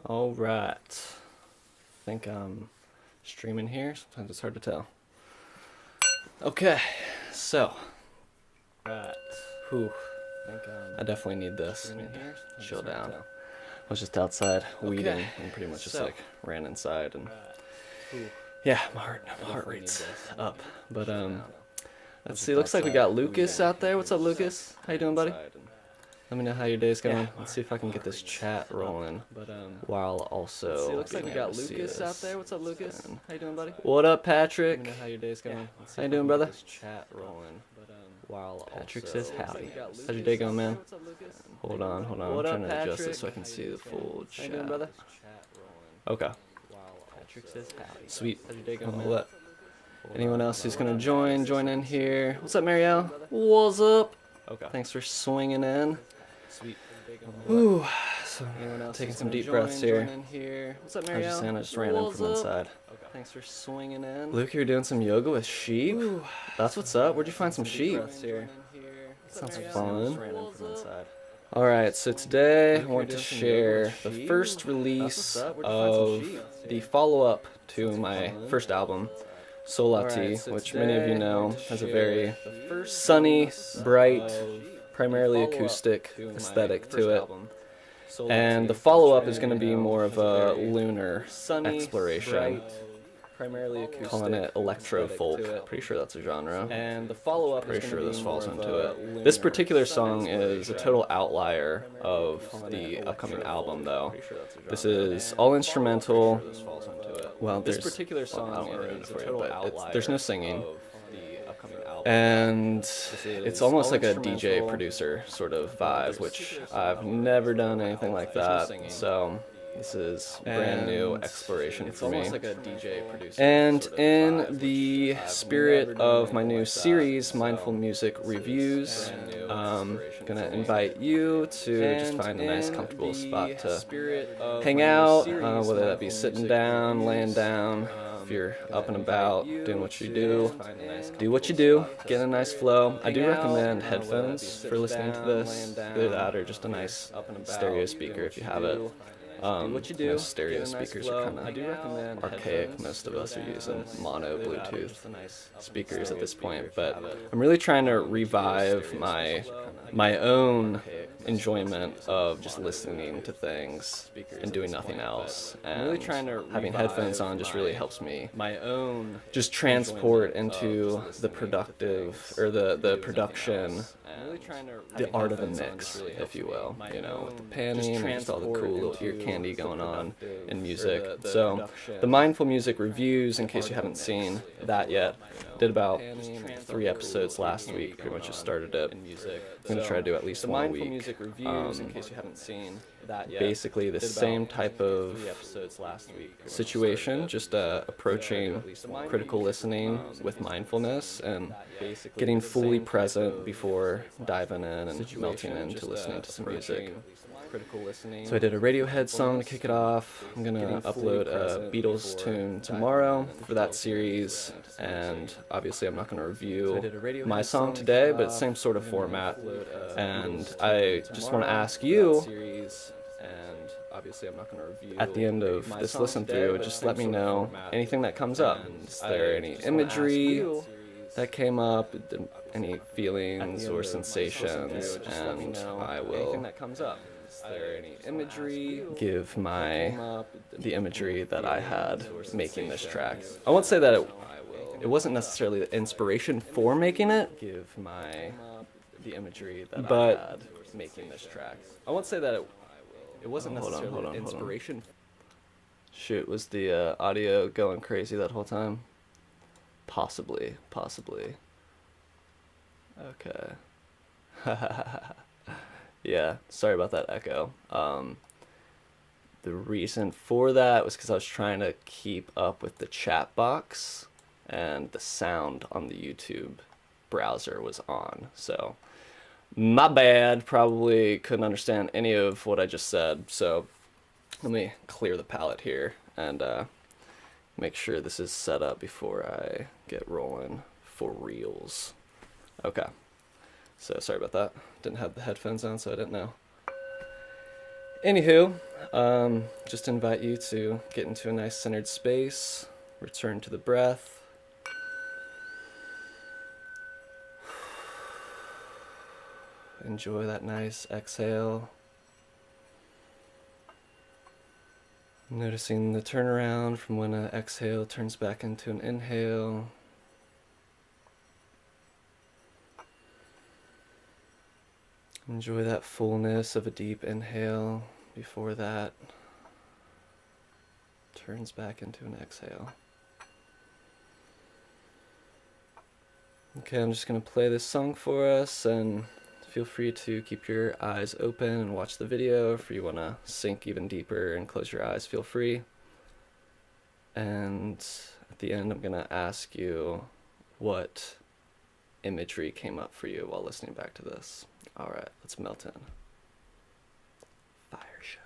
All right. I think I'm streaming here. Sometimes it's hard to tell. Okay, so. Right. Whew. I definitely need this. Chill down. I was just outside weeding and pretty much just like ran inside and yeah, my heart rate's up. But let's see. Looks like we got Lucas out there. What's up, Lucas? How you doing, buddy? Let me know how your day's going. Let's see if I can get this chat rolling while also. Looks like we got Lucas out there. What's up, Lucas? How you doing, buddy? What up, Patrick? Let me know how your day's going. How you doing, brother? Chat rolling. While Patrick says howdy. How's your day going, man? Hold on. I'm trying to adjust this so I can see the full chat. How you doing, brother? Okay. Patrick says howdy. Sweet. How's your day going, man? Anyone else who's gonna join in here? What's up, Marielle? What's up? Okay. Thanks for swinging in. Sweet. Ooh, so taking some deep breaths here. What's up, Marielle? I just ran in from inside. Okay. Thanks for swinging in. Luke, you're doing some yoga with sheep? Ooh, that's what's up. Where'd you find some sheep? Sounds fun. Alright, so today I want to share the first release of the follow-up to my first album, SoLaTi, which many of you know has a very sunny, bright, primarily acoustic aesthetic to it. And the follow-up is going to be more of a lunar exploration, calling it electro-folk. Pretty sure that's a genre. And the follow-up, pretty sure this falls into it. This particular song is a total outlier of the upcoming album, though. This is all instrumental. Well, this particular song, I don't want to ruin it for you, but there's no singing. And it's almost like a DJ producer sort of vibe, which I've never done anything like that. So this is brand new exploration for me. And in the spirit of my new series, Mindful Music Reviews, I'm gonna invite you to just find a nice comfortable spot to hang out, whether that be sitting down, laying down. If you're up and about, doing what you do what you do, get a nice flow. I do recommend headphones for listening to this, either that or just a nice stereo speaker if you have it. Stereo speakers are kind of archaic. Most of us are using mono Bluetooth speakers at this point, but I'm really trying to revive my own enjoyment of just listening to things and doing nothing else. And having headphones on just really helps me just transport into the productive or the production, the art of the mix, if you will, with the panning and just all the cool little ear candy going on in music. So the Mindful Music Reviews, in case you haven't seen that yet, did about 3 episodes last week. Pretty much just started it. I'm gonna try to do at least one a week. In case you haven't seen that yet, basically the same type of situation, just approaching critical listening with mindfulness and getting fully present before diving in and melting into listening to some music. So I did a Radiohead song to kick it off. I'm gonna upload a Beatles tune tomorrow for that series, and obviously I'm not gonna review my song today, but same sort of format. And I just want to ask you, at the end of this listen through, just let me know anything that comes up. Is there any imagery that came up, any feelings or sensations, and I will give the imagery that I had making this track. I won't say that it wasn't necessarily the inspiration for making it, but making this track. I won't say that it wasn't necessarily the inspiration. Shoot, was the audio going crazy that whole time? Possibly. Okay. Yeah, sorry about that echo. The reason for that was because I was trying to keep up with the chat box, and the sound on the YouTube browser was on. So, my bad. Probably couldn't understand any of what I just said. So, let me clear the palette here and make sure this is set up before I get rolling for reals. Okay. So sorry about that. Didn't have the headphones on, so I didn't know. Anywho, just invite you to get into a nice centered space, return to the breath. Enjoy that nice exhale. Noticing the turnaround from when an exhale turns back into an inhale. Enjoy that fullness of a deep inhale before that turns back into an exhale. Okay, I'm just going to play this song for us, and feel free to keep your eyes open and watch the video. If you want to sink even deeper and close your eyes, feel free. And at the end, I'm going to ask you what imagery came up for you while listening back to this. All right, let's melt in. FireShow.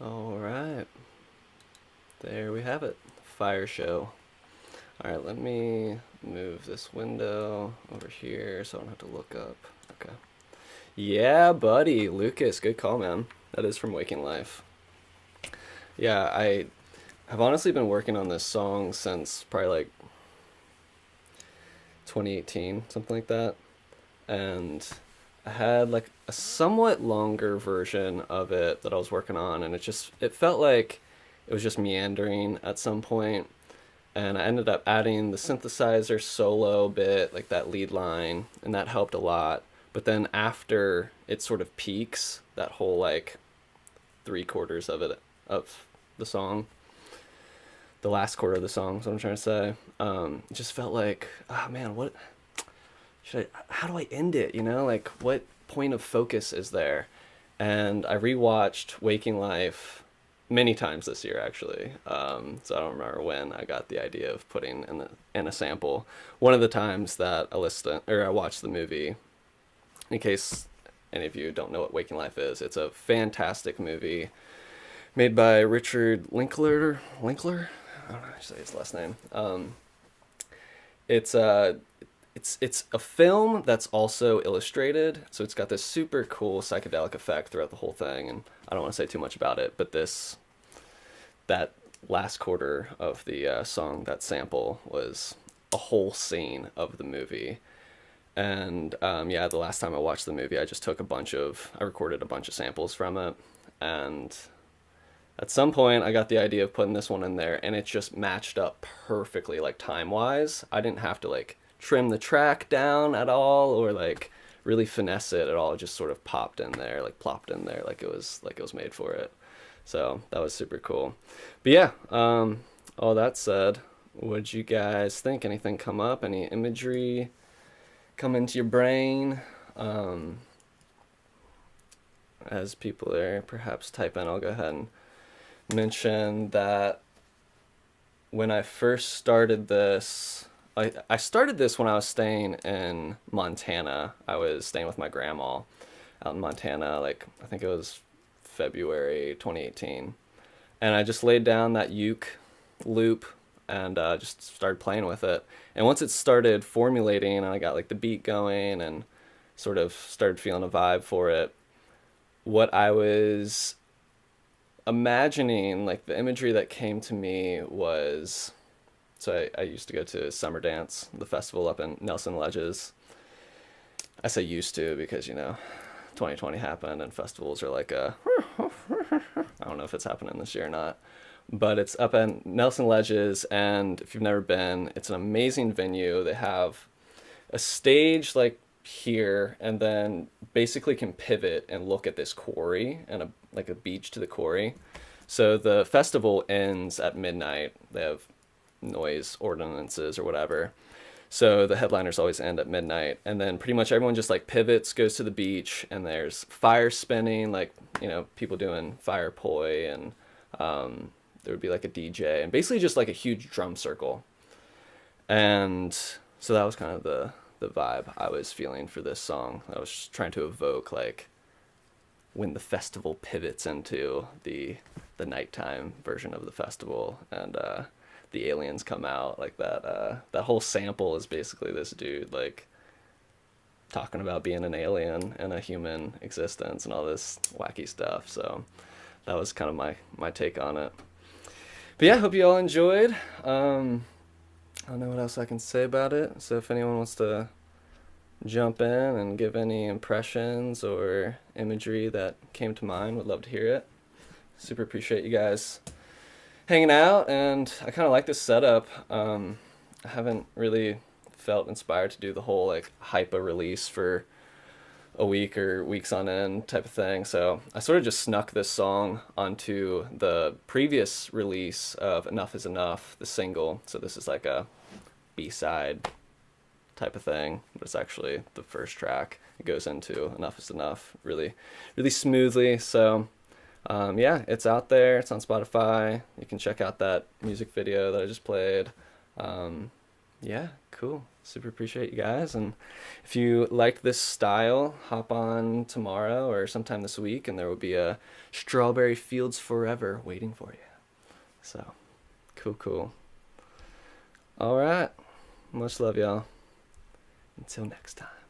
All right, there we have it, FireShow. All right, let me move this window over here so I don't have to look up. Okay. Yeah, buddy, Lucas, good call, man. That is from Waking Life. Yeah, I have honestly been working on this song since probably like 2018, something like that. And I had like a somewhat longer version of it that I was working on, and it felt like it was just meandering at some point. And I ended up adding the synthesizer solo bit, like that lead line, and that helped a lot. But then after it sort of peaks, that whole like 3/4 of it of the song, the last quarter of the song, is what I'm trying to say. It just felt like, oh man, what should I? How do I end it? You know, like what point of focus is there? And I rewatched Waking Life many times this year, actually. So I don't remember when I got the idea of putting in a sample. One of the times that I watched the movie. In case any of you don't know what Waking Life is, it's a fantastic movie made by Richard Linkler. I don't know how to say his last name. It's a it's a film that's also illustrated, so it's got this super cool psychedelic effect throughout the whole thing. And I don't want to say too much about it, but that last quarter of the song, that sample, was a whole scene of the movie. And yeah, the last time I watched the movie, I recorded a bunch of samples from it, and at some point I got the idea of putting this one in there, and it just matched up perfectly, like time wise. I didn't have to like trim the track down at all or like really finesse it at all. It just sort of plopped in there like it was made for it. So that was super cool. But yeah, all that said, what'd you guys think? Anything come up? Any imagery come into your brain? As people are perhaps type in, I'll go ahead and mention that when I first started this, I started this when I was staying in Montana. I was staying with my grandma out in Montana, like I think it was February 2018. And I just laid down that uke loop and just started playing with it. And once it started formulating and I got like the beat going and sort of started feeling a vibe for it, what I was imagining, like the imagery that came to me was, so I used to go to Summer Dance, the festival up in Nelson Ledges. I say used to because, 2020 happened and festivals are like I don't know if it's happening this year or not. But it's up in Nelson Ledges, and if you've never been, it's an amazing venue. They have a stage like here, and then basically can pivot and look at this quarry and a beach to the quarry. So the festival ends at midnight. They have noise ordinances or whatever. So the headliners always end at midnight, and then pretty much everyone just like pivots, goes to the beach, and there's fire spinning, like, people doing fire poi, and there would be like a DJ, and basically just like a huge drum circle. And so that was kind of the vibe I was feeling for this song. I was just trying to evoke like when the festival pivots into the nighttime version of the festival, and the aliens come out, like that whole sample is basically this dude like talking about being an alien and a human existence and all this wacky stuff. So that was kind of my take on it. But yeah, hope you all enjoyed. I don't know what else I can say about it. So if anyone wants to jump in and give any impressions or imagery that came to mind, would love to hear it. Super appreciate you guys hanging out, and I kind of like this setup. I haven't really felt inspired to do the whole like hype a release for a week or weeks on end type of thing, so I sort of just snuck this song onto the previous release of Enough Is Enough, the single. So this is like a B-side type of thing, but it's actually the first track. It goes into Enough Is Enough really smoothly. So yeah, it's out there. It's on Spotify. You can check out that music video that I just played. Yeah, cool. Super appreciate you guys. And if you like this style, hop on tomorrow or sometime this week, and there will be a Strawberry Fields Forever waiting for you. So, cool. All right. Much love, y'all. Until next time.